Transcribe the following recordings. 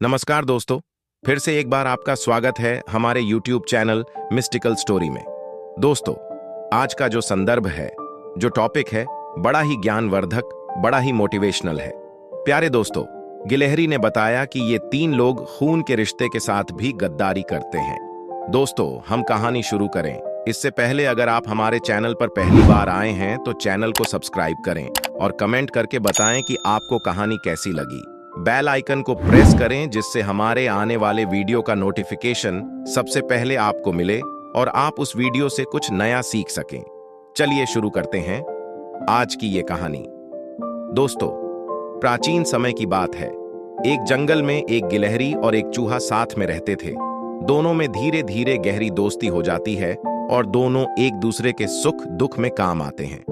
नमस्कार दोस्तों, फिर से एक बार आपका स्वागत है हमारे YouTube चैनल मिस्टिकल स्टोरी में। दोस्तों, आज का जो संदर्भ है, जो टॉपिक है, बड़ा ही ज्ञानवर्धक, बड़ा ही मोटिवेशनल है। प्यारे दोस्तों, गिलहरी ने बताया कि ये 3 लोग खून के रिश्ते के साथ भी गद्दारी करते हैं। दोस्तों, हम कहानी शुरू करें इससे पहले अगर आप हमारे चैनल पर पहली बार आए हैं तो चैनल को सब्सक्राइब करें और कमेंट करके बताएं कि आपको कहानी कैसी लगी। बेल आइकन को प्रेस करें जिससे हमारे आने वाले वीडियो का नोटिफिकेशन सबसे पहले आपको मिले और आप उस वीडियो से कुछ नया सीख सकें। चलिए शुरू करते हैं आज की ये कहानी। दोस्तों, प्राचीन समय की बात है। एक जंगल में एक गिलहरी और एक चूहा साथ में रहते थे। दोनों में धीरे धीरे गहरी दोस्ती हो जाती है और दोनों एक दूसरे के सुख दुख में काम आते हैं।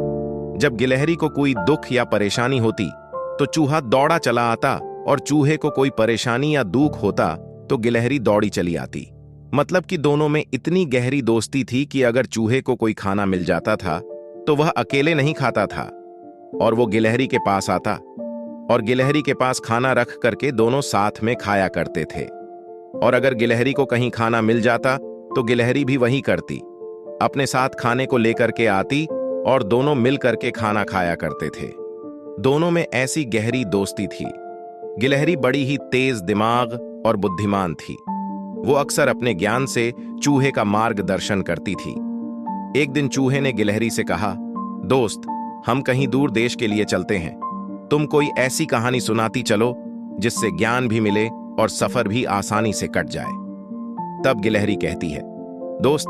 जब गिलहरी को कोई दुख या परेशानी होती तो चूहा दौड़ा चला आता और चूहे को कोई परेशानी या दुख होता तो गिलहरी दौड़ी चली आती। मतलब कि दोनों में इतनी गहरी दोस्ती थी कि अगर चूहे को कोई खाना मिल जाता था तो वह अकेले नहीं खाता था और वो गिलहरी के पास आता और गिलहरी के पास खाना रख करके दोनों साथ में खाया करते थे। और अगर गिलहरी को कहीं खाना मिल जाता तो गिलहरी भी वही करती, अपने साथ खाने को लेकर के आती और दोनों मिल करके खाना खाया करते थे। दोनों में ऐसी गहरी दोस्ती थी। गिलहरी बड़ी ही तेज दिमाग और बुद्धिमान थी। वो अक्सर अपने ज्ञान से चूहे का मार्गदर्शन करती थी। एक दिन चूहे ने गिलहरी से कहा, दोस्त, हम कहीं दूर देश के लिए चलते हैं। तुम कोई ऐसी कहानी सुनाती चलो जिससे ज्ञान भी मिले और सफर भी आसानी से कट जाए। तब गिलहरी कहती है, दोस्त,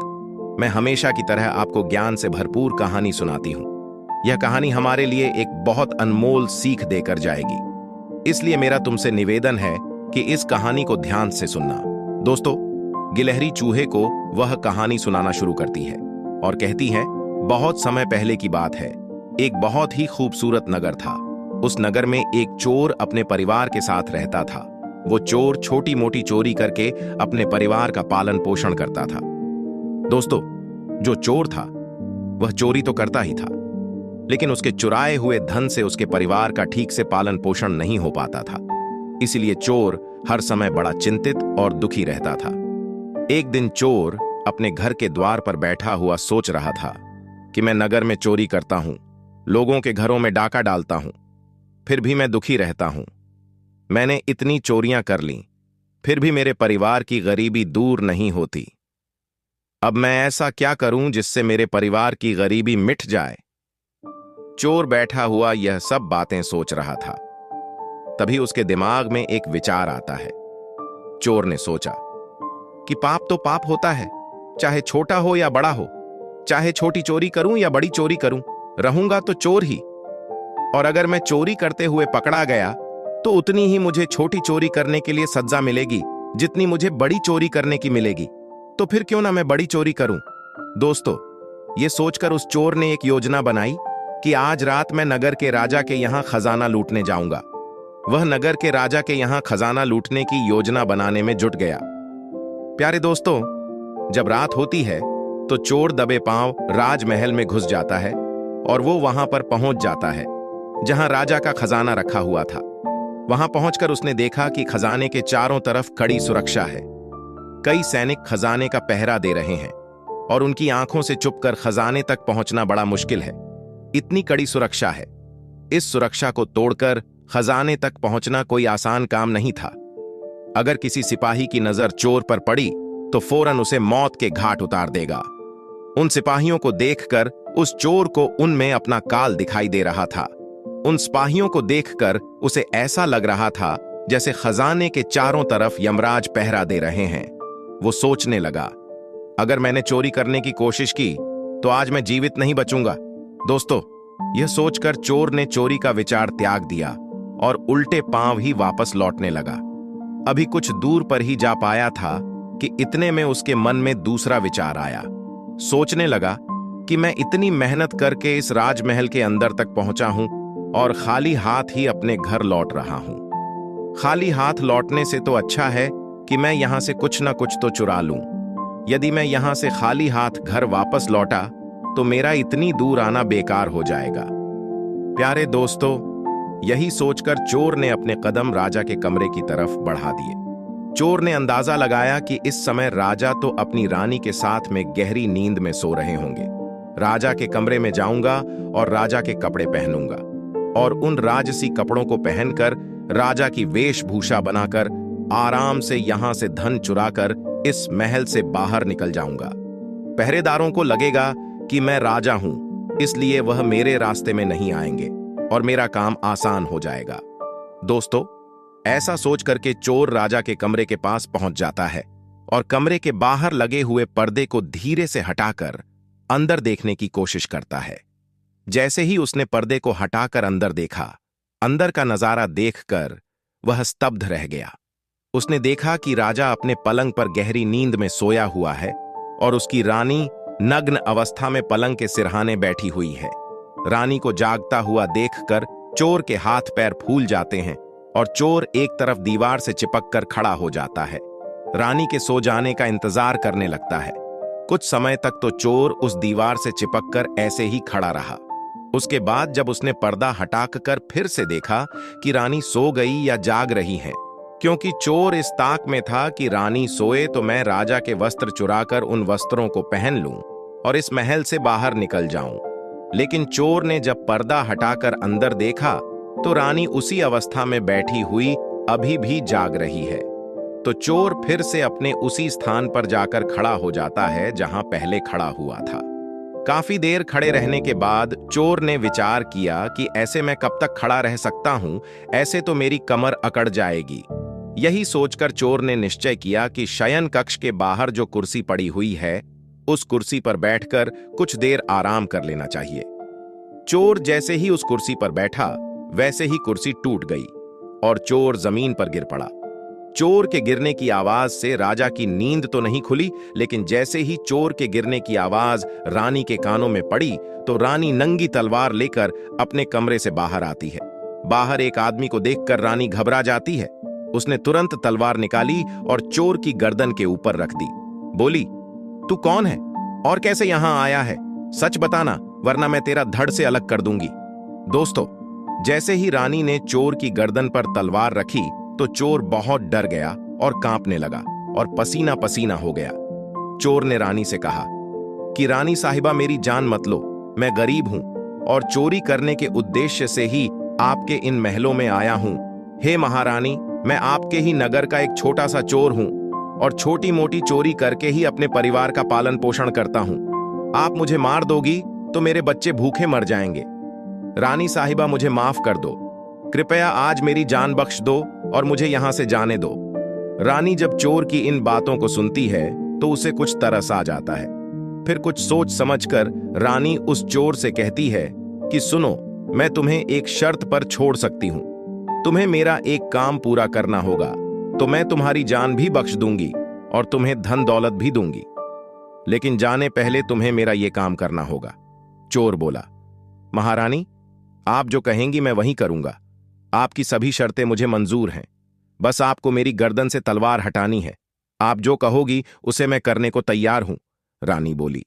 मैं हमेशा की तरह आपको ज्ञान से भरपूर कहानी सुनाती हूं। यह कहानी हमारे लिए एक बहुत अनमोल सीख देकर जाएगी, इसलिए मेरा तुमसे निवेदन है कि इस कहानी को ध्यान से सुनना। दोस्तों, गिलहरी चूहे को वह कहानी सुनाना शुरू करती है और कहती है, बहुत समय पहले की बात है। एक बहुत ही खूबसूरत नगर था। उस नगर में एक चोर अपने परिवार के साथ रहता था। वो चोर छोटी मोटी चोरी करके अपने परिवार का पालन पोषण करता था। दोस्तों, जो चोर था वह चोरी तो करता ही था, लेकिन उसके चुराए हुए धन से उसके परिवार का ठीक से पालन पोषण नहीं हो पाता था। इसलिए चोर हर समय बड़ा चिंतित और दुखी रहता था। एक दिन चोर अपने घर के द्वार पर बैठा हुआ सोच रहा था कि मैं नगर में चोरी करता हूं, लोगों के घरों में डाका डालता हूं, फिर भी मैं दुखी रहता हूं। मैंने इतनी चोरियां कर लीं, फिर भी मेरे परिवार की गरीबी दूर नहीं होती। अब मैं ऐसा क्या करूं जिससे मेरे परिवार की गरीबी मिट जाए। चोर बैठा हुआ यह सब बातें सोच रहा था। तभी उसके दिमाग में एक विचार आता है। चोर ने सोचा कि पाप तो पाप होता है, चाहे छोटा हो या बड़ा हो, चाहे छोटी चोरी करूं या बड़ी चोरी करूं, रहूंगा तो चोर ही। और अगर मैं चोरी करते हुए पकड़ा गया तो उतनी ही मुझे छोटी चोरी करने के लिए सजा मिलेगी जितनी मुझे बड़ी चोरी करने की मिलेगी। तो फिर क्यों ना मैं बड़ी चोरी करूं। दोस्तों, यह सोचकर उस चोर ने एक योजना बनाई कि आज रात मैं नगर के राजा के यहां खजाना लूटने जाऊंगा। वह नगर के राजा के यहां खजाना लूटने की योजना बनाने में जुट गया। प्यारे दोस्तों, जब रात होती है तो चोर दबे पांव राजमहल में घुस जाता है और वो वहां पर पहुंच जाता है जहां राजा का खजाना रखा हुआ था। वहां पहुंचकर उसने देखा कि खजाने के चारों तरफ कड़ी सुरक्षा है। कई सैनिक खजाने का पहरा दे रहे हैं और उनकी आंखों से छुपकर खजाने तक पहुंचना बड़ा मुश्किल है। इतनी कड़ी सुरक्षा है। इस सुरक्षा को तोड़कर खजाने तक पहुंचना कोई आसान काम नहीं था। अगर किसी सिपाही की नजर चोर पर पड़ी तो फौरन उसे मौत के घाट उतार देगा। उन सिपाहियों को देखकर उस चोर को उनमें अपना काल दिखाई दे रहा था। उन सिपाहियों को देखकर उसे ऐसा लग रहा था जैसे खजाने के चारों तरफ यमराज पहरा दे रहे हैं। वो सोचने लगा, अगर मैंने चोरी करने की कोशिश की तो आज मैं जीवित नहीं बचूंगा। दोस्तों, यह सोचकर चोर ने चोरी का विचार त्याग दिया और उल्टे पांव ही वापस लौटने लगा। अभी कुछ दूर पर ही जा पाया था कि इतने में उसके मन में दूसरा विचार आया। सोचने लगा कि मैं इतनी मेहनत करके इस राजमहल के अंदर तक पहुंचा हूं और खाली हाथ ही अपने घर लौट रहा हूं। खाली हाथ लौटने से तो अच्छा है कि मैं यहां से कुछ ना कुछ तो चुरा लूं। यदि मैं यहां से खाली हाथ घर वापस लौटा तो मेरा इतनी दूर आना बेकार हो जाएगा। प्यारे दोस्तों, यही सोचकर चोर ने अपने कदम राजा के कमरे की तरफ बढ़ा दिए। चोर ने अंदाजा लगाया कि इस समय राजा तो अपनी रानी के साथ में गहरी नींद में सो रहे होंगे। राजा के कमरे में जाऊंगा और राजा के कपड़े पहनूंगा और उन राजसी कपड़ों को पहनकर राजा की वेशभूषा बनाकर आराम से यहां से धन चुराकर इस महल से बाहर निकल जाऊंगा। पहरेदारों को लगेगा कि मैं राजा हूं, इसलिए वह मेरे रास्ते में नहीं आएंगे और मेरा काम आसान हो जाएगा। दोस्तों, ऐसा सोच करके चोर राजा के कमरे के पास पहुंच जाता है और कमरे के बाहर लगे हुए पर्दे को धीरे से हटाकर अंदर देखने की कोशिश करता है। जैसे ही उसने पर्दे को हटाकर अंदर देखा, अंदर का नजारा देखकर वह स्तब्ध रह गया। उसने देखा कि राजा अपने पलंग पर गहरी नींद में सोया हुआ है और उसकी रानी नग्न अवस्था में पलंग के सिरहाने बैठी हुई है। रानी को जागता हुआ देखकर चोर के हाथ पैर फूल जाते हैं और चोर एक तरफ दीवार से चिपक कर खड़ा हो जाता है। रानी के सो जाने का इंतजार करने लगता है। कुछ समय तक तो चोर उस दीवार से चिपककर ऐसे ही खड़ा रहा। उसके बाद जब उसने पर्दा हटाकर फिर से देखा कि रानी सो गई या जाग रही है, क्योंकि चोर इस ताक में था कि रानी सोए तो मैं राजा के वस्त्र चुराकर उन वस्त्रों को पहन लूं और इस महल से बाहर निकल जाऊं। लेकिन चोर ने जब पर्दा हटाकर अंदर देखा तो रानी उसी अवस्था में बैठी हुई अभी भी जाग रही है। तो चोर फिर से अपने उसी स्थान पर जाकर खड़ा हो जाता है जहां पहले खड़ा हुआ था। काफी देर खड़े रहने के बाद चोर ने विचार किया कि ऐसे मैं कब तक खड़ा रह सकता हूं, ऐसे तो मेरी कमर अकड़ जाएगी। यही सोचकर चोर ने निश्चय किया कि शयन कक्ष के बाहर जो कुर्सी पड़ी हुई है, उस कुर्सी पर बैठकर कुछ देर आराम कर लेना चाहिए। चोर जैसे ही उस कुर्सी पर बैठा, वैसे ही कुर्सी टूट गई और चोर जमीन पर गिर पड़ा। चोर के गिरने की आवाज से राजा की नींद तो नहीं खुली, लेकिन जैसे ही चोर के गिरने की आवाज रानी के कानों में पड़ी तो रानी नंगी तलवार लेकर अपने कमरे से बाहर आती है। बाहर एक आदमी को देखकर रानी घबरा जाती है। उसने तुरंत तलवार निकाली और चोर की गर्दन के ऊपर रख दी। बोली, तू कौन है और कैसे यहां आया है? सच बताना, वरना मैं तेरा धड़ से अलग कर दूंगी। दोस्तों, जैसे ही रानी ने चोर की गर्दन पर तलवार रखी तो चोर बहुत डर गया और कांपने लगा और पसीना पसीना हो गया। चोर ने रानी से कहा कि रानी साहिबा, मेरी जान मत लो, मैं गरीब हूं और चोरी करने के उद्देश्य से ही आपके इन महलों में आया हूं। हे महारानी, मैं आपके ही नगर का एक छोटा सा चोर हूं और छोटी मोटी चोरी करके ही अपने परिवार का पालन पोषण करता हूं। आप मुझे मार दोगी तो मेरे बच्चे भूखे मर जाएंगे। रानी साहिबा, मुझे माफ कर दो, कृपया आज मेरी जान बख्श दो और मुझे यहां से जाने दो। रानी जब चोर की इन बातों को सुनती है तो उसे कुछ तरस आ जाता है। फिर कुछ सोच समझकर रानी उस चोर से कहती है कि सुनो, मैं तुम्हें एक शर्त पर छोड़ सकती हूं। तुम्हें मेरा एक काम पूरा करना होगा तो मैं तुम्हारी जान भी बख्श दूंगी और तुम्हें धन दौलत भी दूंगी, लेकिन जाने पहले तुम्हें मेरा यह काम करना होगा। चोर बोला, महारानी, आप जो कहेंगी मैं वही करूंगा। आपकी सभी शर्तें मुझे मंजूर हैं, बस आपको मेरी गर्दन से तलवार हटानी है। आप जो कहोगी उसे मैं करने को तैयार हूं। रानी बोली,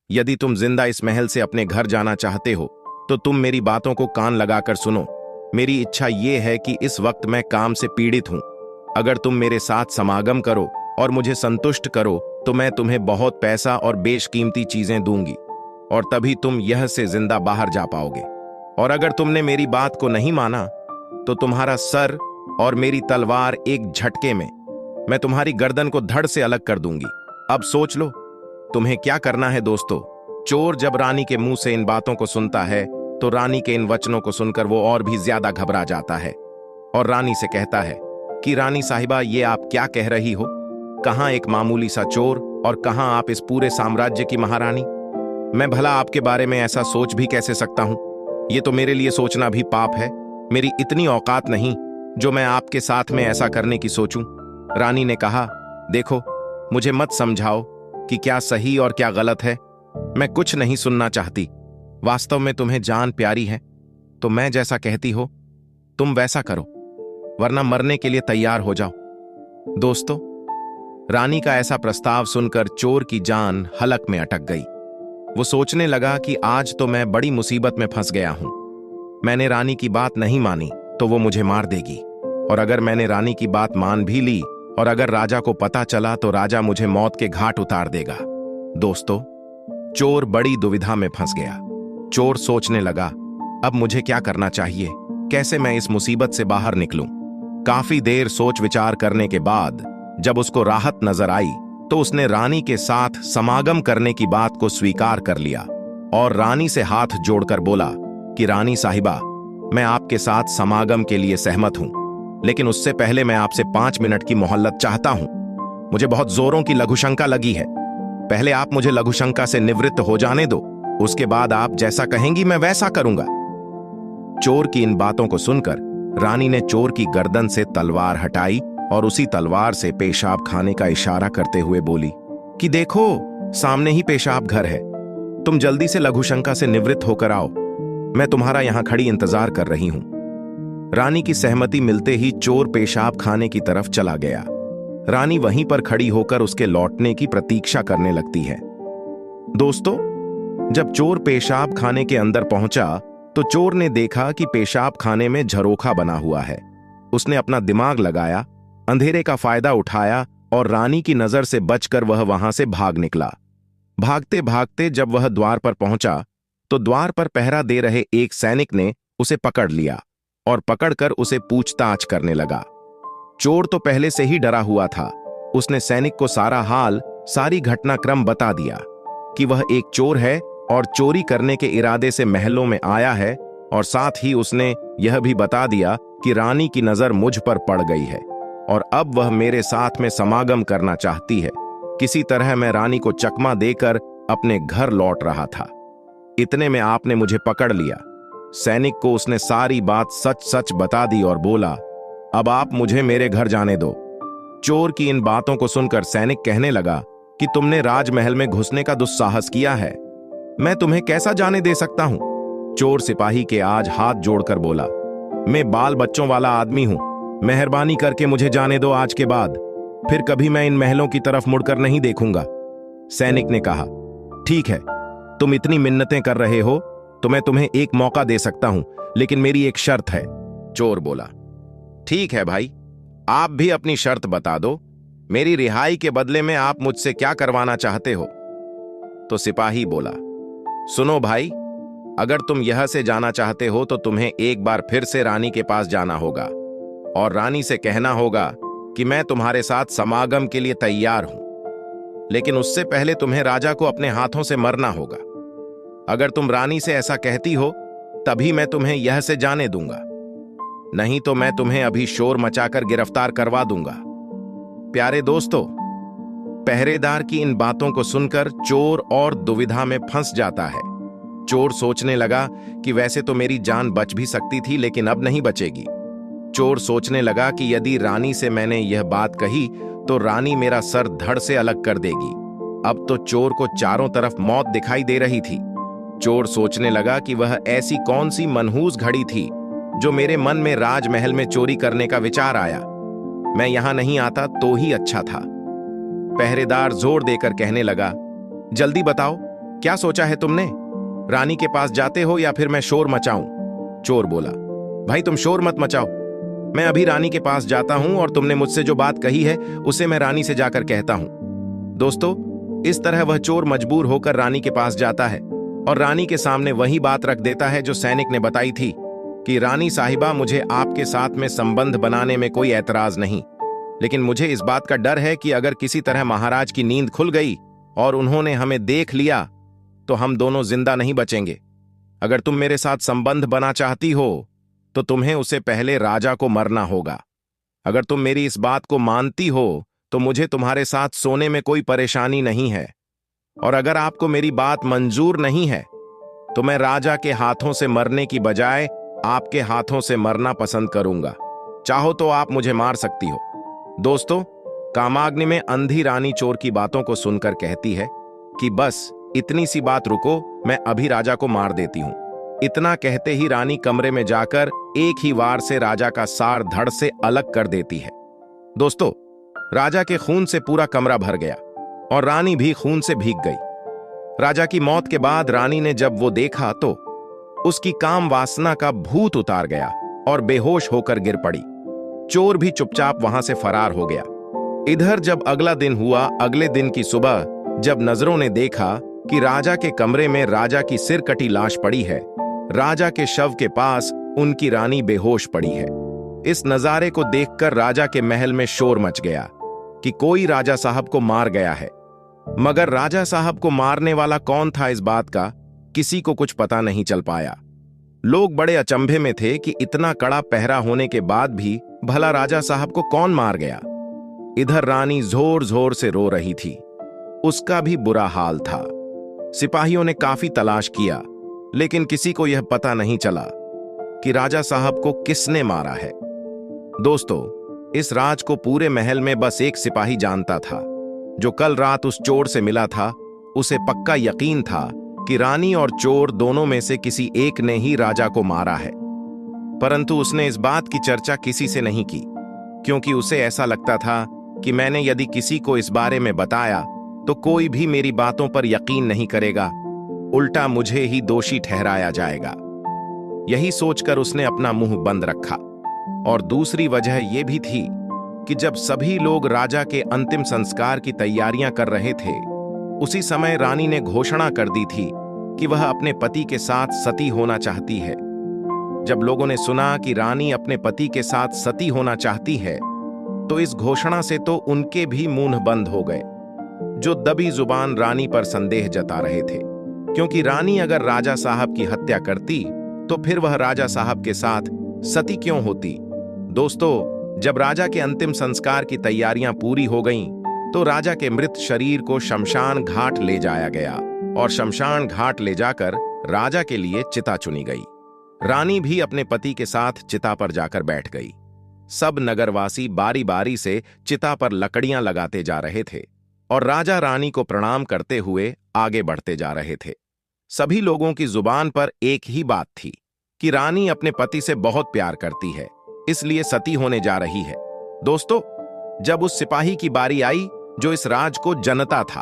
यदि तुम जिंदा इस महल से अपने घर जाना चाहते हो तो तुम मेरी बातों को कान लगाकर सुनो। मेरी इच्छा यह है कि इस वक्त मैं काम से पीड़ित हूं। अगर तुम मेरे साथ समागम करो और मुझे संतुष्ट करो तो मैं तुम्हें बहुत पैसा और बेशकीमती चीजें दूंगी और तभी तुम यह से जिंदा बाहर जा पाओगे। और अगर तुमने मेरी बात को नहीं माना तो तुम्हारा सर और मेरी तलवार एक झटके में मैं तुम्हारी गर्दन को धड़ से अलग कर दूंगी। अब सोच लो तुम्हें क्या करना है। दोस्तों, चोर जब रानी के मुंह से इन बातों को सुनता है तो रानी के इन वचनों को सुनकर वो और भी ज्यादा घबरा जाता है और रानी से कहता है कि रानी साहिबा, ये आप क्या कह रही हो? कहां एक मामूली सा चोर और कहां आप इस पूरे साम्राज्य की महारानी? मैं भला आपके बारे में ऐसा सोच भी कैसे सकता हूं? ये तो मेरे लिए सोचना भी पाप है। मेरी इतनी औकात नहीं जो मैं आपके साथ में ऐसा करने की सोचूं। रानी ने कहा, देखो, मुझे मत समझाओ कि क्या सही और क्या गलत है। मैं कुछ नहीं सुनना चाहती। वास्तव में तुम्हें जान प्यारी है तो मैं जैसा कहती हो तुम वैसा करो, वरना मरने के लिए तैयार हो जाओ। दोस्तों, रानी का ऐसा प्रस्ताव सुनकर चोर की जान हलक में अटक गई। वो सोचने लगा कि आज तो मैं बड़ी मुसीबत में फंस गया हूं। मैंने रानी की बात नहीं मानी तो वो मुझे मार देगी, और अगर मैंने रानी की बात मान भी ली और अगर राजा को पता चला तो राजा मुझे मौत के घाट उतार देगा। दोस्तों, चोर बड़ी दुविधा में फंस गया। चोर सोचने लगा, अब मुझे क्या करना चाहिए, कैसे मैं इस मुसीबत से बाहर निकलूं। काफी देर सोच विचार करने के बाद जब उसको राहत नजर आई तो उसने रानी के साथ समागम करने की बात को स्वीकार कर लिया और रानी से हाथ जोड़कर बोला कि रानी साहिबा, मैं आपके साथ समागम के लिए सहमत हूं, लेकिन उससे पहले मैं आपसे 5 मिनट की मोहल्लत चाहता हूं। मुझे बहुत जोरों की लघुशंका लगी है। पहले आप मुझे लघुशंका से निवृत्त हो जाने दो, उसके बाद आप जैसा कहेंगी मैं वैसा करूंगा। चोर की इन बातों को सुनकर रानी ने चोर की गर्दन से तलवार हटाई और उसी तलवार से पेशाब खाने का इशारा करते हुए बोली कि देखो, सामने ही पेशाब घर है, तुम जल्दी से लघुशंका से निवृत्त होकर आओ, मैं तुम्हारा यहां खड़ी इंतजार कर रही हूं। रानी की सहमति मिलते ही चोर पेशाब खाने की तरफ चला गया। रानी वहीं पर खड़ी होकर उसके लौटने की प्रतीक्षा करने लगती है। दोस्तों, जब चोर पेशाब खाने के अंदर पहुंचा तो चोर ने देखा कि पेशाब खाने में झरोखा बना हुआ है। उसने अपना दिमाग लगाया, अंधेरे का फायदा उठाया और रानी की नजर से बचकर वह वहां से भाग निकला। भागते भागते जब वह द्वार पर पहुंचा तो द्वार पर पहरा दे रहे एक सैनिक ने उसे पकड़ लिया और पकड़कर उसे पूछताछ करने लगा। चोर तो पहले से ही डरा हुआ था। उसने सैनिक को सारा हाल, सारी घटनाक्रम बता दिया कि वह एक चोर है और चोरी करने के इरादे से महलों में आया है, और साथ ही उसने यह भी बता दिया कि रानी की नजर मुझ पर पड़ गई है और अब वह मेरे साथ में समागम करना चाहती है। किसी तरह मैं रानी को चकमा देकर अपने घर लौट रहा था। इतने में आपने मुझे पकड़ लिया। सैनिक को उसने सारी बात सच सच बता दी और बोला, अब आप मुझे मेरे घर जाने दो। चोर की इन बातों को सुनकर सैनिक कहने लगा कि तुमने राजमहल में घुसने का दुस्साहस किया है, मैं तुम्हें कैसा जाने दे सकता हूं। चोर सिपाही के आज हाथ जोड़कर बोला, मैं बाल बच्चों वाला आदमी हूं, मेहरबानी करके मुझे जाने दो। आज के बाद फिर कभी मैं इन महलों की तरफ मुड़कर नहीं देखूंगा। सैनिक ने कहा, ठीक है, तुम इतनी मिन्नतें कर रहे हो तो मैं तुम्हें एक मौका दे सकता हूं, लेकिन मेरी एक शर्त है। चोर बोला, ठीक है भाई, आप भी अपनी शर्त बता दो। मेरी रिहाई के बदले में आप मुझसे क्या करवाना चाहते हो? तो सिपाही बोला, सुनो भाई, अगर तुम यह से जाना चाहते हो तो तुम्हें एक बार फिर से रानी के पास जाना होगा और रानी से कहना होगा कि मैं तुम्हारे साथ समागम के लिए तैयार हूं, लेकिन उससे पहले तुम्हें राजा को अपने हाथों से मरना होगा। अगर तुम रानी से ऐसा कहती हो तभी मैं तुम्हें यह से जाने दूंगा, नहीं तो मैं तुम्हें अभी शोर मचाकर गिरफ्तार करवा दूंगा। प्यारे दोस्तों, पहरेदार की इन बातों को सुनकर चोर और दुविधा में फंस जाता है। चोर सोचने लगा कि वैसे तो मेरी जान बच भी सकती थी, लेकिन अब नहीं बचेगी। चोर सोचने लगा कि यदि रानी से मैंने यह बात कही तो रानी मेरा सर धड़ से अलग कर देगी। अब तो चोर को चारों तरफ मौत दिखाई दे रही थी। चोर सोचने लगा कि वह ऐसी कौन सी मनहूस घड़ी थी जो मेरे मन में राजमहल में चोरी करने का विचार आया। मैं यहां नहीं आता तो ही अच्छा था। पहरेदार जोर देकर कहने लगा, जल्दी बताओ, क्या सोचा है तुमने? रानी के पास जाते हो या फिर मैं शोर मचाऊं? चोर बोला, भाई तुम शोर मत मचाओ, मैं अभी रानी के पास जाता हूं और तुमने मुझसे जो बात कही है उसे मैं रानी से जाकर कहता हूं। दोस्तों, इस तरह वह चोर मजबूर होकर रानी के पास जाता है और रानी के सामने वही बात रख देता है जो सैनिक ने बताई थी कि रानी साहिबा, मुझे आपके साथ में संबंध बनाने में कोई ऐतराज नहीं, लेकिन मुझे इस बात का डर है कि अगर किसी तरह महाराज की नींद खुल गई और उन्होंने हमें देख लिया तो हम दोनों जिंदा नहीं बचेंगे। अगर तुम मेरे साथ संबंध बना चाहती हो तो तुम्हें उसे पहले राजा को मरना होगा। अगर तुम मेरी इस बात को मानती हो तो मुझे तुम्हारे साथ सोने में कोई परेशानी नहीं है, और अगर आपको मेरी बात मंजूर नहीं है तो मैं राजा के हाथों से मरने की बजाय आपके हाथों से मरना पसंद करूंगा। चाहो तो आप मुझे मार सकती हो। दोस्तों, कामाग्नि में अंधी रानी चोर की बातों को सुनकर कहती है कि बस इतनी सी बात रुको, मैं अभी राजा को मार देती हूं। इतना कहते ही रानी कमरे में जाकर एक ही वार से राजा का सार धड़ से अलग कर देती है। दोस्तों, राजा के खून से पूरा कमरा भर गया और रानी भी खून से भीग गई। राजा की मौत के बाद रानी ने जब वो देखा तो उसकी काम वासना का भूत उतार गया और बेहोश होकर गिर पड़ी। चोर भी चुपचाप वहां से फरार हो गया। इधर जब अगला दिन हुआ, अगले दिन की सुबह जब नजरों ने देखा कि राजा के कमरे में राजा की सिर कटी लाश पड़ी है, राजा के शव के पास उनकी रानी बेहोश पड़ी है। इस नजारे को देखकर राजा के महल में शोर मच गया कि कोई राजा साहब को मार गया है। मगर राजा साहब को मारने वाला कौन था, इस बात का किसी को कुछ पता नहीं चल पाया। लोग बड़े अचंभे में थे कि इतना कड़ा पहरा होने के बाद भी भला राजा साहब को कौन मार गया। इधर रानी जोर जोर से रो रही थी, उसका भी बुरा हाल था। सिपाहियों ने काफी तलाश किया, लेकिन किसी को यह पता नहीं चला कि राजा साहब को किसने मारा है। दोस्तों, इस राज को पूरे महल में बस एक सिपाही जानता था, जो कल रात उस चोर से मिला था। उसे पक्का यकीन था कि रानी और चोर दोनों में से किसी एक ने ही राजा को मारा है। परंतु उसने इस बात की चर्चा किसी से नहीं की, क्योंकि उसे ऐसा लगता था कि मैंने यदि किसी को इस बारे में बताया तो कोई भी मेरी बातों पर यकीन नहीं करेगा, उल्टा मुझे ही दोषी ठहराया जाएगा। यही सोचकर उसने अपना मुंह बंद रखा। और दूसरी वजह यह भी थी कि जब सभी लोग राजा के अंतिम संस्कार की तैयारियां कर रहे थे, उसी समय रानी ने घोषणा कर दी थी कि वह अपने पति के साथ सती होना चाहती है। जब लोगों ने सुना कि रानी अपने पति के साथ सती होना चाहती है, तो इस घोषणा से तो उनके भी मुंह बंद हो गए, जो दबी जुबान रानी पर संदेह जता रहे थे। क्योंकि रानी अगर राजा साहब की हत्या करती तो फिर वह राजा साहब के साथ सती क्यों होती। दोस्तों, जब राजा के अंतिम संस्कार की तैयारियां पूरी हो गईं, तो राजा के मृत शरीर को शमशान घाट ले जाया गया और शमशान घाट ले जाकर राजा के लिए चिता चुनी गई। रानी भी अपने पति के साथ चिता पर जाकर बैठ गई। सब नगरवासी बारी बारी से चिता पर लकड़ियां लगाते जा रहे थे और राजा रानी को प्रणाम करते हुए आगे बढ़ते जा रहे थे। सभी लोगों की जुबान पर एक ही बात थी कि रानी अपने पति से बहुत प्यार करती है, इसलिए सती होने जा रही है। दोस्तों, जब उस सिपाही की बारी आई जो इस राज को जनता था,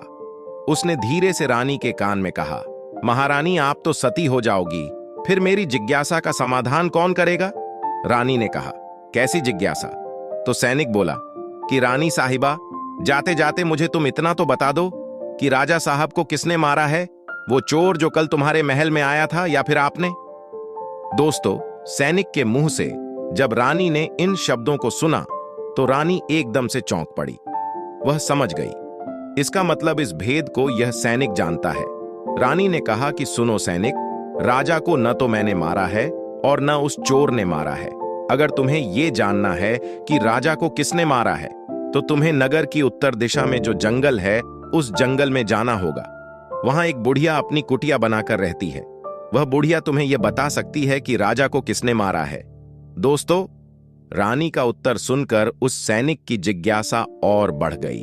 उसने धीरे से रानी के कान में कहा, महारानी, आप तो सती हो जाओगी, फिर मेरी जिज्ञासा का समाधान कौन करेगा? रानी ने कहा, कैसी जिज्ञासा? तो सैनिक बोला कि रानी साहिबा, जाते जाते मुझे तुम इतना तो बता दो कि राजा साहब को किसने मारा है, वो चोर जो कल तुम्हारे महल में आया था या फिर आपने? दोस्तों, सैनिक के मुंह से जब रानी ने इन शब्दों को सुना तो रानी एकदम से चौंक पड़ी। वह समझ गई, इसका मतलब इस भेद को यह सैनिक जानता है। रानी ने कहा कि सुनो सैनिक, राजा को न तो मैंने मारा है और न उस चोर ने मारा है। अगर तुम्हें यह जानना है कि राजा को किसने मारा है, तो तुम्हें नगर की उत्तर दिशा में जो जंगल है, उस जंगल में जाना होगा। वहां एक बुढ़िया अपनी कुटिया बनाकर रहती है। वह बुढ़िया तुम्हें यह बता सकती है कि राजा को किसने मारा है। दोस्तों, रानी का उत्तर सुनकर उस सैनिक की जिज्ञासा और बढ़ गई।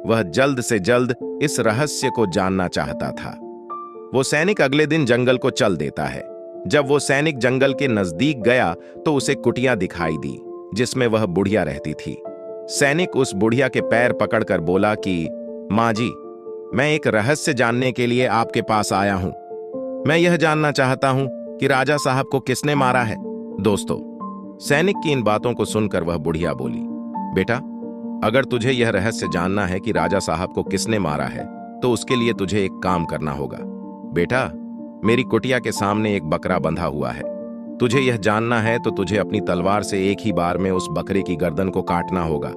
वह जल्द से जल्द इस रहस्य को जानना चाहता था। वो सैनिक अगले दिन जंगल को चल देता है। जब वो सैनिक जंगल के नजदीक गया तो उसे कुटिया दिखाई दी जिसमें वह बुढ़िया रहती थी। सैनिक उस बुढ़िया के पैर पकड़कर बोला कि माँ जी, मैं एक रहस्य जानने के लिए आपके पास आया हूं। मैं यह जानना चाहता हूं कि राजा साहब को किसने मारा है। दोस्तों, सैनिक की इन बातों को सुनकर वह बुढ़िया बोली, बेटा, अगर तुझे यह रहस्य जानना है कि राजा साहब को किसने मारा है, तो उसके लिए तुझे एक काम करना होगा। बेटा, मेरी कुटिया के सामने एक बकरा बंधा हुआ है। तुझे यह जानना है तो तुझे अपनी तलवार से एक ही बार में उस बकरे की गर्दन को काटना होगा।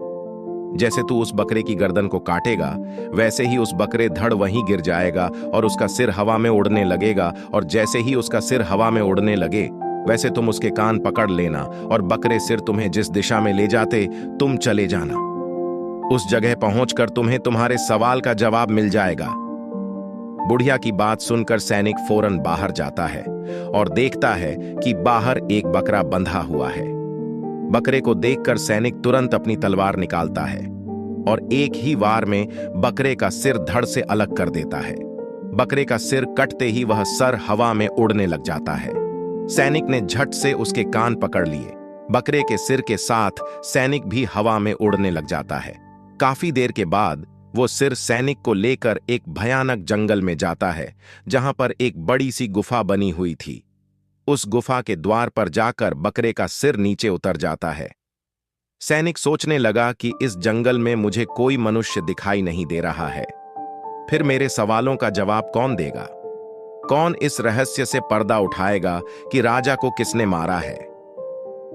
जैसे तू उस बकरे की गर्दन को काटेगा, वैसे ही उस बकरे धड़ वहीं गिर जाएगा और उसका सिर हवा में उड़ने लगेगा, और जैसे ही उसका सिर हवा में उड़ने लगे, वैसे तुम उसके कान पकड़ लेना और बकरे सिर तुम्हें जिस दिशा में ले जाते तुम चले जाना। उस जगह पहुंचकर तुम्हें तुम्हारे सवाल का जवाब मिल जाएगा। बुढ़िया की बात सुनकर सैनिक फौरन बाहर जाता है और देखता है कि बाहर एक बकरा बंधा हुआ है। बकरे को देखकर सैनिक तुरंत अपनी तलवार निकालता है और एक ही वार में बकरे का सिर धड़ से अलग कर देता है। बकरे का सिर कटते ही वह सर हवा में उड़ने लग जाता है। सैनिक ने झट से उसके कान पकड़ लिए। बकरे के सिर के साथ सैनिक भी हवा में उड़ने लग जाता है। काफी देर के बाद वो सिर सैनिक को लेकर एक भयानक जंगल में जाता है, जहां पर एक बड़ी सी गुफा बनी हुई थी। उस गुफा के द्वार पर जाकर बकरे का सिर नीचे उतर जाता है। सैनिक सोचने लगा कि इस जंगल में मुझे कोई मनुष्य दिखाई नहीं दे रहा है। फिर मेरे सवालों का जवाब कौन देगा? कौन इस रहस्य से पर्दा उठाएगा कि राजा को किसने मारा है?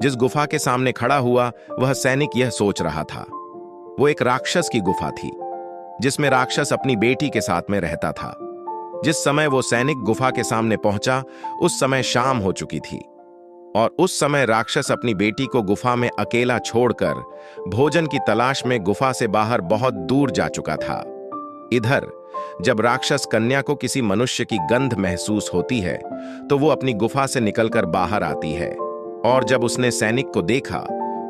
जिस गुफा के सामने खड़ा हुआ वह सैनिक यह सोच रहा था। वो एक राक्षस की गुफा थी, जिसमें राक्षस अपनी बेटी के साथ में रहता था। जिस समय वो सैनिक गुफा के सामने पहुंचा, उस समय शाम हो चुकी थी और उस समय राक्षस अपनी बेटी को गुफा में अकेला छोड़कर भोजन की तलाश में गुफा से बाहर बहुत दूर जा चुका था। इधर जब राक्षस कन्या को किसी मनुष्य की गंध महसूस होती है तो वो अपनी गुफा से निकलकर बाहर आती है, और जब उसने सैनिक को देखा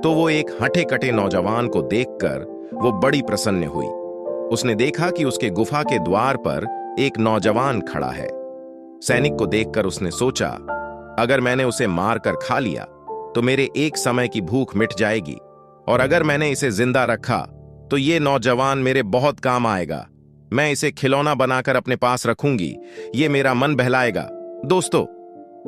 तो वो एक हठे-कठे नौजवान को देखकर वो बड़ी प्रसन्न हुई। उसने देखा कि उसके गुफा के द्वार पर एक नौजवान खड़ा है। सैनिक को देखकर उसने सोचा, अगर मैंने उसे मारकर खा लिया तो मेरे एक समय की भूख मिट जाएगी, और अगर मैंने इसे जिंदा रखा तो ये नौजवान मेरे बहुत काम आएगा। मैं इसे खिलौना बनाकर अपने पास रखूंगी, ये मेरा मन बहलाएगा। दोस्तों,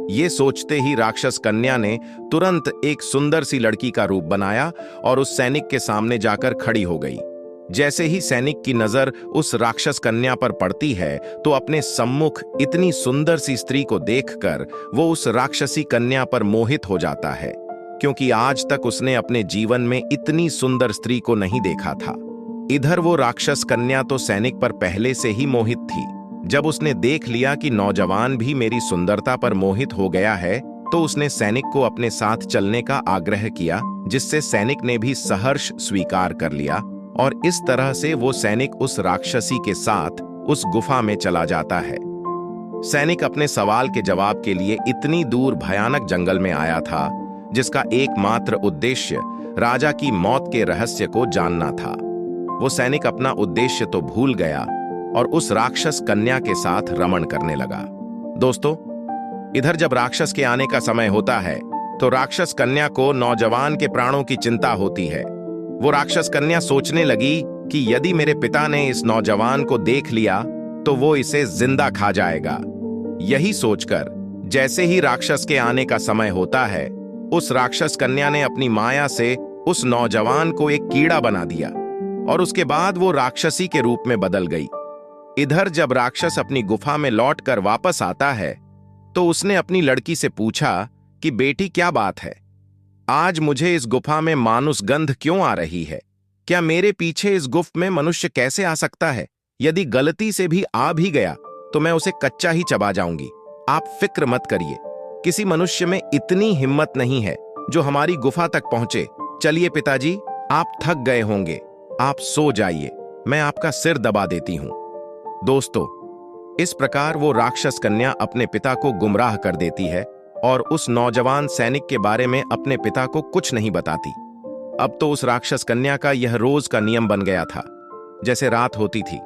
ये सोचते ही राक्षस कन्या ने तुरंत एक सुंदर सी लड़की का रूप बनाया और उस सैनिक के सामने जाकर खड़ी हो गई। जैसे ही सैनिक की नजर उस राक्षस कन्या पर पड़ती है तो अपने सम्मुख इतनी सुंदर सी स्त्री को देखकर वो उस राक्षसी कन्या पर मोहित हो जाता है, क्योंकि आज तक उसने अपने जीवन में इतनी सुंदर स्त्री को नहीं देखा था। इधर वो राक्षस कन्या तो सैनिक पर पहले से ही मोहित थी। जब उसने देख लिया कि नौजवान भी मेरी सुंदरता पर मोहित हो गया है तो उसने सैनिक को अपने साथ चलने का आग्रह किया, जिससे सैनिक ने भी सहर्ष स्वीकार कर लिया, और इस तरह से वो सैनिक उस राक्षसी के साथ उस गुफा में चला जाता है। सैनिक अपने सवाल के जवाब के लिए इतनी दूर भयानक जंगल में आया था, जिसका एकमात्र उद्देश्य राजा की मौत के रहस्य को जानना था। वो सैनिक अपना उद्देश्य तो भूल गया और उस राक्षस कन्या के साथ रमण करने लगा। दोस्तों, इधर जब राक्षस के आने का समय होता है तो राक्षस कन्या को नौजवान के प्राणों की चिंता होती है। वो राक्षस कन्या सोचने लगी कि यदि मेरे पिता ने इस नौजवान को देख लिया तो वो इसे जिंदा खा जाएगा। यही सोचकर जैसे ही राक्षस के आने का समय होता है, उस राक्षस कन्या ने अपनी माया से उस नौजवान को एक कीड़ा बना दिया और उसके बाद वो राक्षसी के रूप में बदल गई। इधर जब राक्षस अपनी गुफा में लौटकर वापस आता है तो उसने अपनी लड़की से पूछा कि बेटी, क्या बात है? आज मुझे इस गुफा में मानुष गंध क्यों आ रही है? क्या मेरे पीछे इस गुफा में मनुष्य कैसे आ सकता है? यदि गलती से भी आ भी गया तो मैं उसे कच्चा ही चबा जाऊंगी। आप फिक्र मत करिए, किसी मनुष्य में इतनी हिम्मत नहीं है जो हमारी गुफा तक पहुंचे। चलिए पिताजी, आप थक गए होंगे, आप सो जाइए, मैं आपका सिर दबा देती हूं। दोस्तों, इस प्रकार वो राक्षस कन्या अपने पिता को गुमराह कर देती है और उस नौजवान सैनिक के बारे में अपने पिता को कुछ नहीं बताती। अब तो उस राक्षस कन्या का यह रोज का नियम बन गया था। जैसे रात होती थी,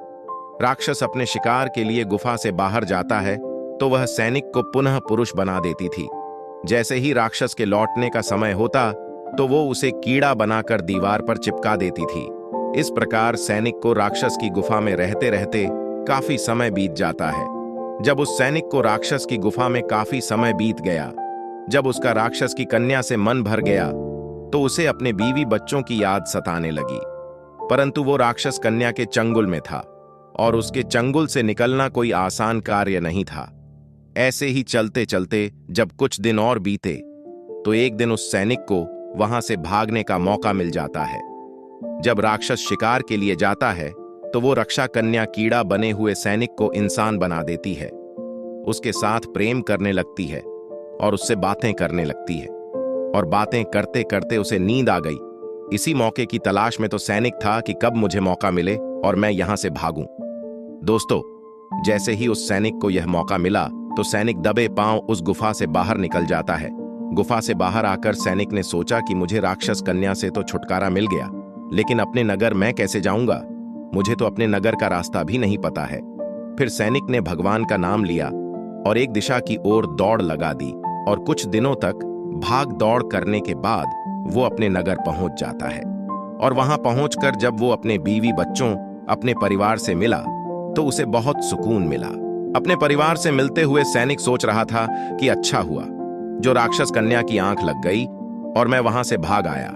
राक्षस अपने शिकार के लिए गुफा से बाहर जाता है तो वह सैनिक को पुनः पुरुष बना देती थी। जैसे ही राक्षस के लौटने का समय होता तो वो उसे कीड़ा बनाकर दीवार पर चिपका देती थी। इस प्रकार सैनिक को राक्षस की गुफा में रहते रहते काफी समय बीत जाता है। जब उस सैनिक को राक्षस की गुफा में काफी समय बीत गया, जब उसका राक्षस की कन्या से मन भर गया तो उसे अपने बीवी बच्चों की याद सताने लगी। परंतु वो राक्षस कन्या के चंगुल में था और उसके चंगुल से निकलना कोई आसान कार्य नहीं था। ऐसे ही चलते चलते जब कुछ दिन और बीते तो एक दिन उस सैनिक को वहां से भागने का मौका मिल जाता है। जब राक्षस शिकार के लिए जाता है तो वो रक्षा कन्या कीड़ा बने हुए सैनिक को इंसान बना देती है, उसके साथ प्रेम करने लगती है और उससे बातें करने लगती है, और बातें करते करते उसे नींद आ गई। इसी मौके की तलाश में तो सैनिक था कि कब मुझे मौका मिले और मैं यहां से भागूं। दोस्तों, जैसे ही उस सैनिक को यह मौका मिला तो सैनिक दबे पांव उस गुफा से बाहर निकल जाता है। गुफा से बाहर आकर सैनिक ने सोचा कि मुझे राक्षस कन्या से तो छुटकारा मिल गया, लेकिन अपने नगर मैं कैसे जाऊंगा? मुझे तो अपने नगर का रास्ता भी नहीं पता है। फिर सैनिक ने भगवान का नाम लिया और एक दिशा की ओर दौड़ लगा दी, और कुछ दिनों तक भाग दौड़ करने के बाद वो अपने नगर पहुंच जाता है। और वहां पहुंचकर जब वो अपने बीवी बच्चों, अपने परिवार से मिला तो उसे बहुत सुकून मिला। अपने परिवार से मिलते हुए सैनिक सोच रहा था कि अच्छा हुआ जो राक्षस कन्या की आंख लग गई और मैं वहां से भाग आया।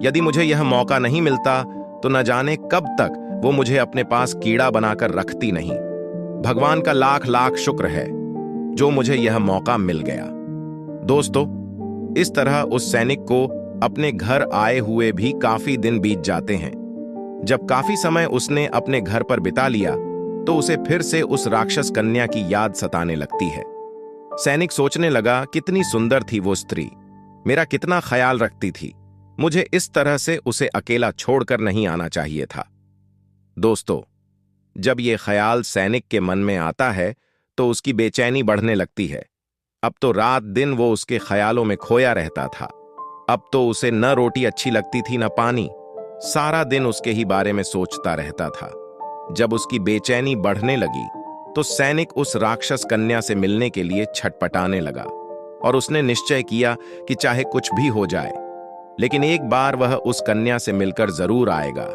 यदि मुझे यह मौका नहीं मिलता तो न जाने कब तक वो मुझे अपने पास कीड़ा बनाकर रखती नहीं। भगवान का लाख लाख शुक्र है जो मुझे यह मौका मिल गया। दोस्तों, इस तरह उस सैनिक को अपने घर आए हुए भी काफी दिन बीत जाते हैं। जब काफी समय उसने अपने घर पर बिता लिया तो उसे फिर से उस राक्षस कन्या की याद सताने लगती है। सैनिक सोचने लगा, कितनी सुंदर थी वो स्त्री, मेरा कितना ख्याल रखती थी, मुझे इस तरह से उसे अकेला छोड़कर नहीं आना चाहिए था। दोस्तों, जब ये ख्याल सैनिक के मन में आता है तो उसकी बेचैनी बढ़ने लगती है। अब तो रात दिन वो उसके ख्यालों में खोया रहता था। अब तो उसे न रोटी अच्छी लगती थी न पानी, सारा दिन उसके ही बारे में सोचता रहता था। जब उसकी बेचैनी बढ़ने लगी तो सैनिक उस राक्षस कन्या से मिलने के लिए छटपटाने लगा और उसने निश्चय किया कि चाहे कुछ भी हो जाए, लेकिन एक बार वह उस कन्या से मिलकर जरूर आएगा।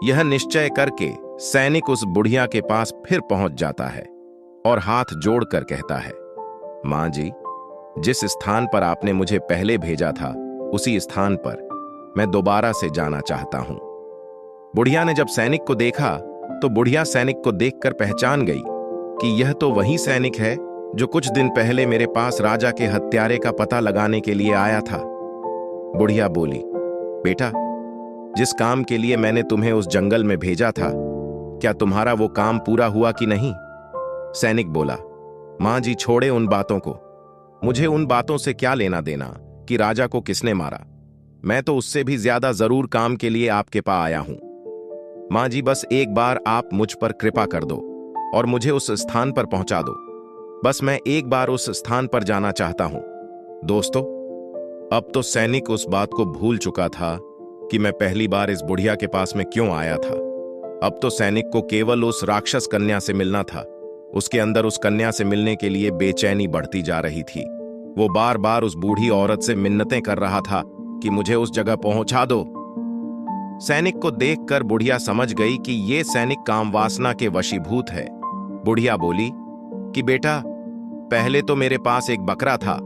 यह निश्चय करके सैनिक उस बुढ़िया के पास फिर पहुंच जाता है और हाथ जोड़कर कहता है, मां जी, जिस स्थान पर आपने मुझे पहले भेजा था उसी स्थान पर मैं दोबारा से जाना चाहता हूं। बुढ़िया ने जब सैनिक को देखा तो बुढ़िया सैनिक को देखकर पहचान गई कि यह तो वही सैनिक है जो कुछ दिन पहले मेरे पास राजा के हत्यारे का पता लगाने के लिए आया था। बुढ़िया बोली, बेटा, जिस काम के लिए मैंने तुम्हें उस जंगल में भेजा था, क्या तुम्हारा वो काम पूरा हुआ कि नहीं? सैनिक बोला, मां जी, छोड़े उन बातों को, मुझे उन बातों से क्या लेना देना कि राजा को किसने मारा। मैं तो उससे भी ज्यादा जरूर काम के लिए आपके पास आया हूं। मां जी, बस एक बार आप मुझ पर कृपा कर दो और मुझे उस स्थान पर पहुंचा दो। बस मैं एक बार उस स्थान पर जाना चाहता हूं। दोस्तों, अब तो सैनिक उस बात को भूल चुका था कि मैं पहली बार इस बुढ़िया के पास में क्यों आया था। अब तो सैनिक को केवल उस राक्षस कन्या से मिलना था। उसके अंदर उस कन्या से मिलने के लिए बेचैनी बढ़ती जा रही थी। वो बार बार उस बूढ़ी औरत से मिन्नतें कर रहा था कि मुझे उस जगह पहुंचा दो। सैनिक को देखकर बुढ़िया समझ गई कि ये सैनिक काम वासना के वशीभूत है। बुढ़िया बोली कि बेटा, पहले तो मेरे पास एक बकरा था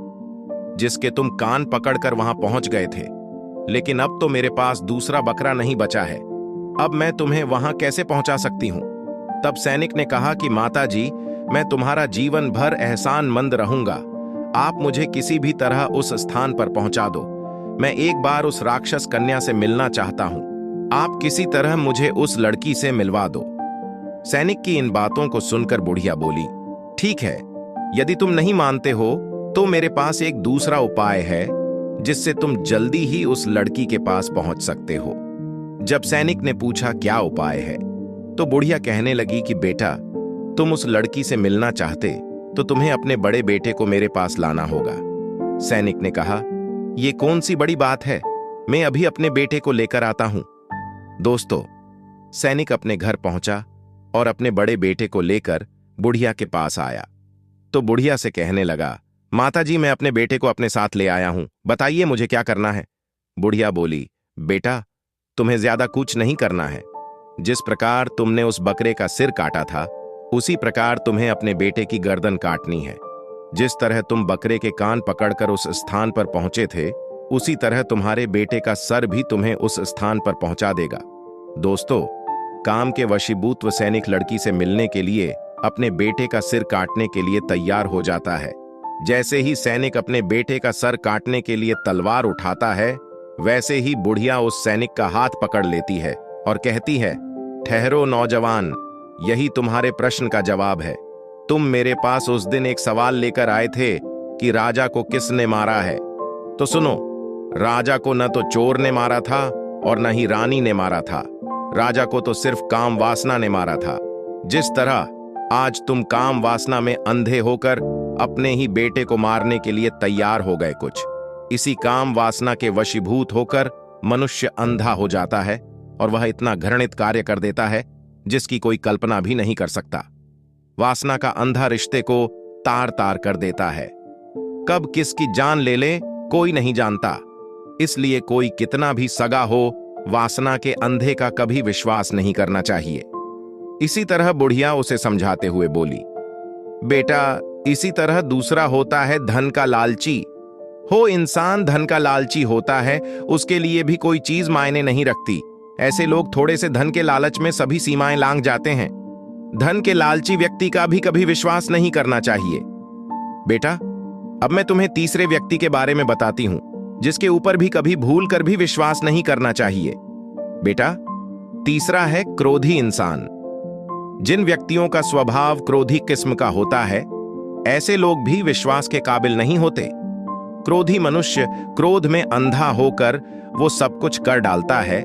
जिसके तुम कान पकड़कर वहां पहुंच गए थे, लेकिन अब तो मेरे पास दूसरा बकरा नहीं बचा है। अब मैं तुम्हें वहां कैसे पहुंचा सकती हूं? तब सैनिक ने कहा कि माता जी, मैं तुम्हारा जीवन भर एहसानमंद रहूंगा। आप मुझे किसी भी तरह उस स्थान पर पहुंचा दो। मैं एक बार उस राक्षस कन्या से मिलना चाहता हूं। आप किसी तरह मुझे उस लड़की से मिलवा दो। सैनिक की इन बातों को सुनकर बुढ़िया बोली, ठीक है, यदि तुम नहीं मानते हो तो मेरे पास एक दूसरा उपाय है जिससे तुम जल्दी ही उस लड़की के पास पहुंच सकते हो। जब सैनिक ने पूछा क्या उपाय है, तो बुढ़िया कहने लगी कि बेटा, तुम उस लड़की से मिलना चाहते तो तुम्हें अपने बड़े बेटे को मेरे पास लाना होगा। सैनिक ने कहा, यह कौन सी बड़ी बात है, मैं अभी अपने बेटे को लेकर आता हूं। दोस्तों, सैनिक अपने घर पहुंचा और अपने बड़े बेटे को लेकर बुढ़िया के पास आया तो बुढ़िया से कहने लगा, माता जी, मैं अपने बेटे को अपने साथ ले आया हूं, बताइए मुझे क्या करना है। बुढ़िया बोली, बेटा, तुम्हें ज्यादा कुछ नहीं करना है। जिस प्रकार तुमने उस बकरे का सिर काटा था उसी प्रकार तुम्हें अपने बेटे की गर्दन काटनी है। जिस तरह तुम बकरे के कान पकड़कर उस स्थान पर पहुंचे थे उसी तरह तुम्हारे बेटे का सर भी तुम्हें उस स्थान पर पहुंचा देगा। दोस्तों, काम के वशीभूत सैनिक लड़की से मिलने के लिए अपने बेटे का सिर काटने के लिए तैयार हो जाता है। जैसे ही सैनिक अपने बेटे का सर काटने के लिए तलवार उठाता है, वैसे ही बुढ़िया उस सैनिक का हाथ पकड़ लेती है और कहती है, ठहरो नौजवान, यही तुम्हारे प्रश्न का जवाब है। तुम मेरे पास उस दिन एक सवाल लेकर आए थे कि राजा को किसने मारा है। तो सुनो, राजा को न तो चोर ने मारा था और न ही रानी ने मारा था। राजा को तो सिर्फ काम वासना ने मारा था। जिस तरह आज तुम काम वासना में अंधे होकर अपने ही बेटे को मारने के लिए तैयार हो गए, कुछ इसी काम वासना के वशीभूत होकर मनुष्य अंधा हो जाता है और वह इतना घृणित कार्य कर देता है जिसकी कोई कल्पना भी नहीं कर सकता। वासना का अंधा रिश्ते को तार तार कर देता है। कब किसकी जान ले ले कोई नहीं जानता, इसलिए कोई कितना भी सगा हो, वासना के अंधे का कभी विश्वास नहीं करना चाहिए। इसी तरह बुढ़िया उसे समझाते हुए बोली, बेटा, इसी तरह दूसरा होता है धन का लालची। हो इंसान धन का लालची होता है, उसके लिए भी कोई चीज मायने नहीं रखती। ऐसे लोग थोड़े से धन के लालच में सभी सीमाएं लांघ जाते हैं। धन के लालची व्यक्ति का भी कभी विश्वास नहीं करना चाहिए। बेटा, अब मैं तुम्हें तीसरे व्यक्ति के बारे में बताती हूं, जिसके ऊपर भी कभी भूल कर भी विश्वास नहीं करना चाहिए। बेटा, तीसरा है क्रोधी इंसान। जिन व्यक्तियों का स्वभाव क्रोधी किस्म का होता है, ऐसे लोग भी विश्वास के काबिल नहीं होते। क्रोधी मनुष्य क्रोध में अंधा होकर वो सब कुछ कर डालता है,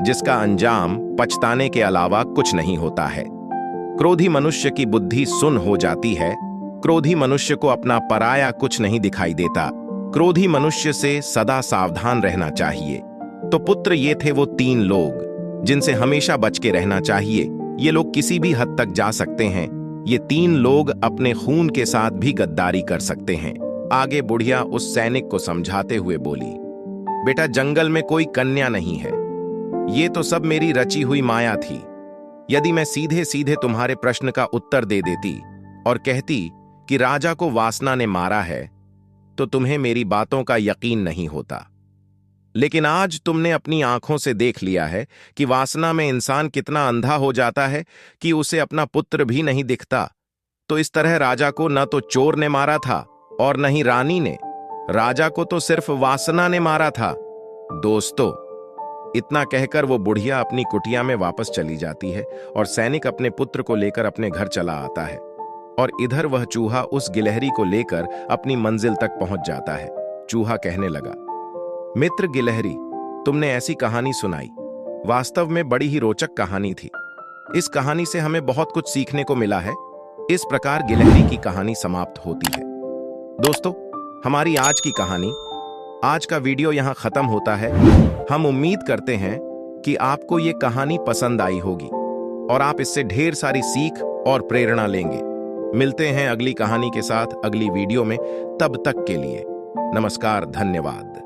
जिसका अंजाम पछताने के अलावा कुछ नहीं होता है। क्रोधी मनुष्य की बुद्धि सुन्न हो जाती है। क्रोधी मनुष्य को अपना पराया कुछ नहीं दिखाई देता। क्रोधी मनुष्य से सदा सावधान रहना चाहिए। तो पुत्र, ये थे वो 3 लोग जिनसे हमेशा बच के रहना चाहिए। ये लोग किसी भी हद तक जा सकते हैं। ये 3 लोग अपने खून के साथ भी गद्दारी कर सकते हैं। आगे बुढ़िया उस सैनिक को समझाते हुए बोली, बेटा, जंगल में कोई कन्या नहीं है। ये तो सब मेरी रची हुई माया थी। यदि मैं सीधे सीधे तुम्हारे प्रश्न का उत्तर दे देती और कहती कि राजा को वासना ने मारा है, तो तुम्हें मेरी बातों का यकीन नहीं होता। लेकिन आज तुमने अपनी आंखों से देख लिया है कि वासना में इंसान कितना अंधा हो जाता है कि उसे अपना पुत्र भी नहीं दिखता। तो इस तरह राजा को न तो चोर ने मारा था और न ही रानी ने। राजा को तो सिर्फ वासना ने मारा था। दोस्तों, इतना कहकर वो बुढ़िया अपनी कुटिया में वापस चली जाती है और सैनिक अपने पुत्र को लेकर अपने घर चला आता है। और इधर वह चूहा उस गिलहरी को लेकर अपनी मंजिल तक पहुंच जाता है। चूहा कहने लगा, मित्र गिलहरी, तुमने ऐसी कहानी सुनाई, वास्तव में बड़ी ही रोचक कहानी थी। इस कहानी से हमें बहुत कुछ सीखने को मिला है। इस प्रकार गिलहरी की कहानी समाप्त होती है। दोस्तों, हमारी आज की कहानी, आज का वीडियो यहां खत्म होता है। हम उम्मीद करते हैं कि आपको ये कहानी पसंद आई होगी और आप इससे ढेर सारी सीख और प्रेरणा लेंगे। मिलते हैं अगली कहानी के साथ अगली वीडियो में। तब तक के लिए नमस्कार, धन्यवाद।